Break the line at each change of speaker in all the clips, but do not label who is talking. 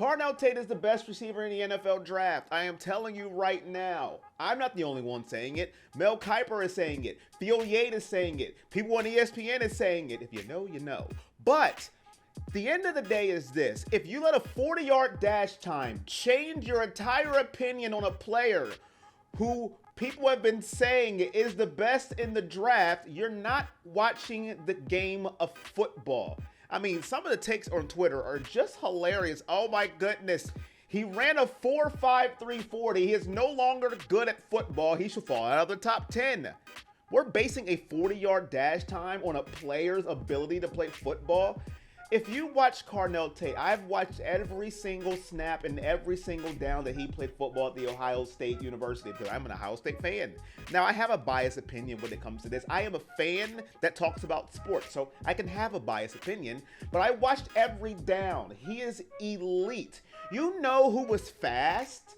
Carnell Tate is the best receiver in the NFL draft. I am telling you right now. I'm not the only one saying it. Mel Kiper is saying it. Phil Yates is saying it. People on ESPN is saying it. If you know, you know. But the end of the day is this. If you let a 40-yard dash time change your entire opinion on a player who people have been saying is the best in the draft, you're not watching the game of football. I mean, some of the takes on Twitter are just hilarious. Oh my goodness. He ran a 4.53 40. He is no longer good at football. He should fall out of the top 10. We're basing a 40-yard dash time on a player's ability to play football. If you watch Carnell Tate, I've watched every single snap and every single down that he played football at the Ohio State University because I'm an Ohio State fan. Now, I have a biased opinion when it comes to this. I am a fan that talks about sports, so I can have a biased opinion, but I watched every down. He is elite. You know who was fast?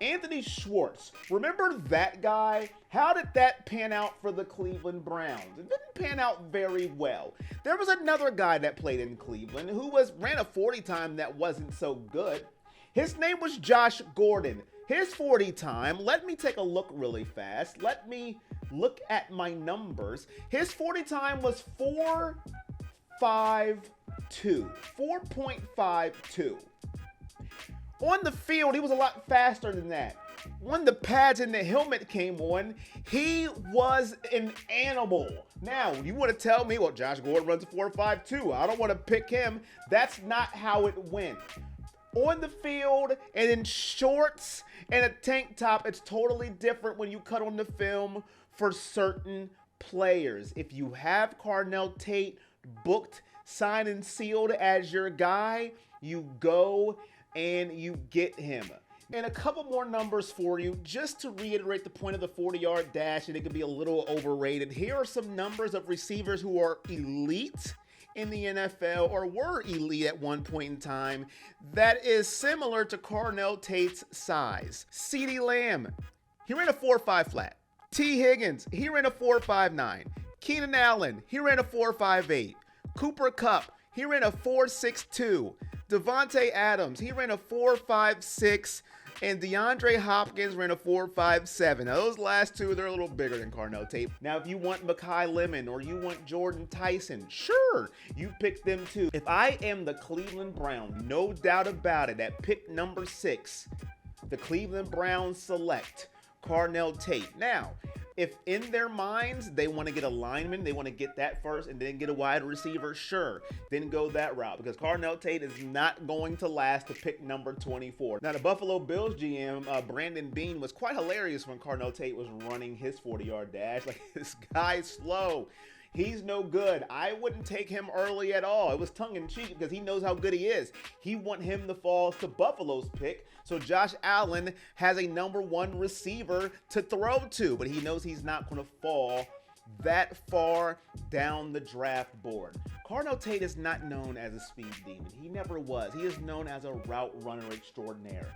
Anthony Schwartz. Remember that guy? How did that pan out for the Cleveland Browns? It didn't pan out very well. There was another guy that played in Cleveland who ran a 40 time that wasn't so good. His name was Josh Gordon. His 40 time, let me take a look really fast. Let me look at my numbers. His 40 time was 4.52. 4.52. On the field, he was a lot faster than that. When the pads and the helmet came on, he was an animal. Now, you want to tell me, well, Josh Gordon runs a 4.52. I don't want to pick him. That's not how it went. On the field and in shorts and a tank top, it's totally different when you cut on the film for certain players. If you have Carnell Tate booked, signed, and sealed as your guy, you go and you get him. And a couple more numbers for you, just to reiterate the point of the 40-yard dash, and it could be a little overrated. Here are some numbers of receivers who are elite in the NFL or were elite at one point in time that is similar to Carnell Tate's size. CeeDee Lamb, he ran a 4.5 flat. T. Higgins, he ran a 4.59. Keenan Allen, he ran a 4.58. Cooper Kupp, he ran a 4.62. Devontae Adams, he ran a 4.56, and DeAndre Hopkins ran a 4.57. Now, those last two, they're a little bigger than Carnell Tate. Now, if you want Mekhi Lemon or you want Jordan Tyson, sure, you pick them too. If I am the Cleveland Browns, no doubt about it, at pick number 6, the Cleveland Browns select Carnell Tate. Now, if in their minds they want to get a lineman, they want to get that first and then get a wide receiver, sure, then go that route because Carnell Tate is not going to last to pick number 24. Now, the Buffalo Bills GM, Brandon Beane, was quite hilarious when Carnell Tate was running his 40-yard dash. Like, this guy's slow. He's no good. I wouldn't take him early at all. It was tongue-in-cheek because he knows how good he is. He want him to fall to Buffalo's pick, so Josh Allen has a number 1 receiver to throw to, but he knows he's not going to fall that far down the draft board. Carnell Tate is not known as a speed demon. He never was. He is known as a route runner extraordinaire.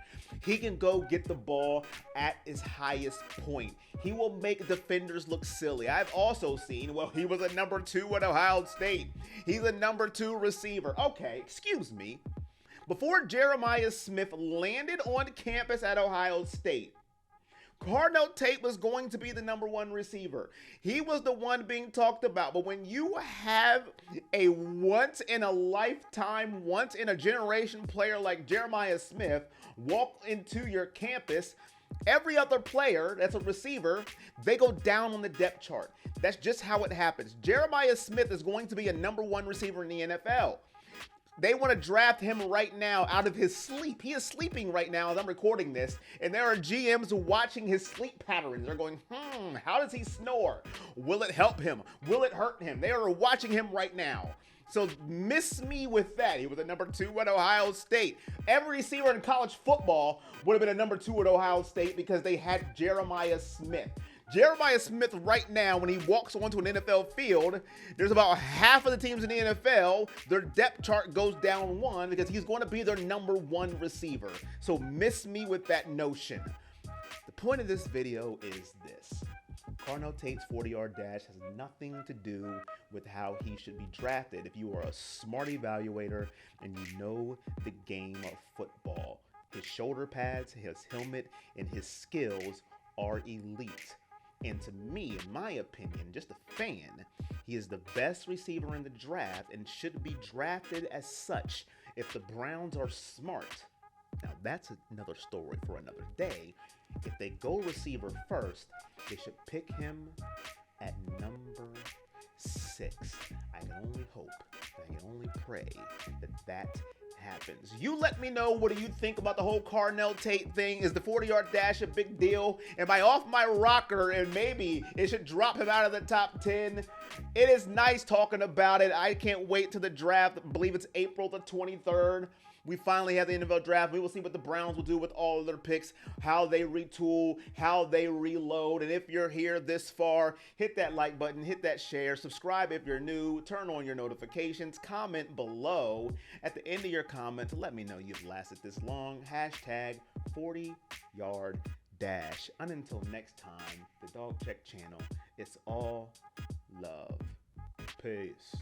He can go get the ball at his highest point. He will make defenders look silly. I've also seen, well, he was a number 2 at Ohio State. He's a number 2 receiver. Okay, excuse me. Before Jeremiah Smith landed on campus at Ohio State, Carnell Tate was going to be the number 1 receiver. He was the one being talked about. But when you have a once-in-a-lifetime, once-in-a-generation player like Jeremiah Smith walk into your campus, every other player that's a receiver, they go down on the depth chart. That's just how it happens. Jeremiah Smith is going to be a number 1 receiver in the NFL. They want to draft him right now out of his sleep. He is sleeping right now as I'm recording this, and there are GMs watching his sleep patterns. They're going, how does he snore? Will it help him? Will it hurt him? They are watching him right now. So miss me with that. He was a number 2 at Ohio State. Every receiver in college football would have been a number 2 at Ohio State because they had Jeremiah Smith. Jeremiah Smith right now, when he walks onto an NFL field, there's about half of the teams in the NFL, their depth chart goes down 1 because he's going to be their number 1 receiver. So miss me with that notion. The point of this video is this. Carnell Tate's 40-yard dash has nothing to do with how he should be drafted. If you are a smart evaluator and you know the game of football, his shoulder pads, his helmet, and his skills are elite. And to me, in my opinion, just a fan, he is the best receiver in the draft and should be drafted as such if the Browns are smart. Now, that's another story for another day. If they go receiver first, they should pick him at number 6. I can only hope, I can only pray that happens. You let me know, what do you think about the whole Carnell Tate thing? Is the 40-yard dash a big deal? Am I off my rocker and maybe it should drop him out of the top 10? It is nice talking about it. I can't wait till the draft. I believe it's April the 23rd. We finally have the NFL draft. We will see what the Browns will do with all of their picks, how they retool, how they reload. And if you're here this far, hit that like button, hit that share, subscribe if you're new, turn on your notifications, comment below. At the end of your comment, to let me know you've lasted this long. Hashtag 40-yard dash. And until next time, the Dog Check channel, it's all love. Peace.